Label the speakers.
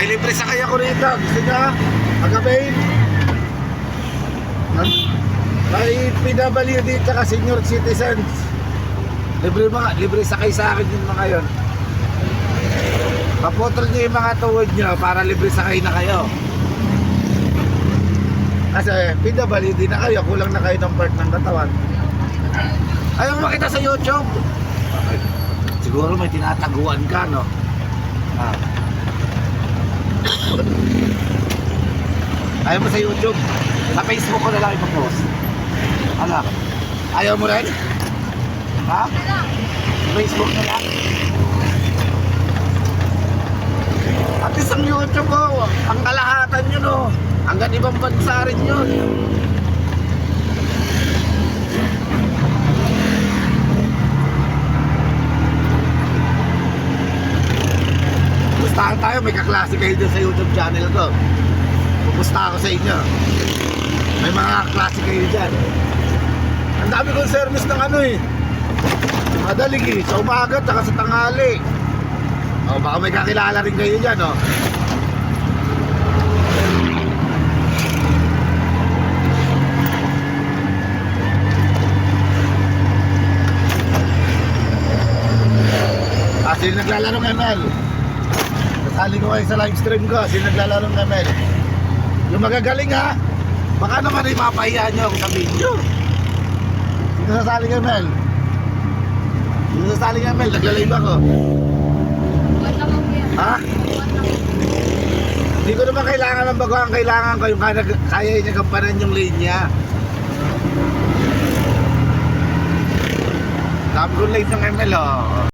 Speaker 1: May libre sakay ako rito. Gusto niya? Agabain. May PWD tsaka senior citizens. Libre sakay sa akin yung mga yon. Papotol niyo yung mga tuhod niyo para libre sakay na kayo. Kasi PWD na kayo, kulang na kayo ng part ng katawan. Ayaw mo makita sa YouTube. Siguro may tinataguan ka, no? Ah. Ayaw mo sa YouTube. Sa Facebook ko na lang ipopost. Ano? Ayaw mo rin? Ha? Facebook na lang? At isang YouTube ko, ang kalahatan yun, no? Hanggang ibang bansa rin yun. Pustahan tayo, may kaklase kayo dyan sa YouTube channel ko. Pupusta ako sa inyo. May mga klase kayo dyan. Ang dami kong service ng ano eh. Madalig eh, sa umaga at sa tanghali. O baka may kakilala rin kayo dyan, o. Sino naglalarong ML? Nasali ko kayo sa live stream ko. Sino naglalarong ML? Yung magagaling ha. Baka naman ipapahiya nyo ako sa video. Sino sasaling ML? Sino sasaling ML? Naglalive ako. Ha? Hindi ko naman kailangan ng bago. Ang kailangan ko yung kaya niya gampanan yung linya. Dami ko live ng ML, oh.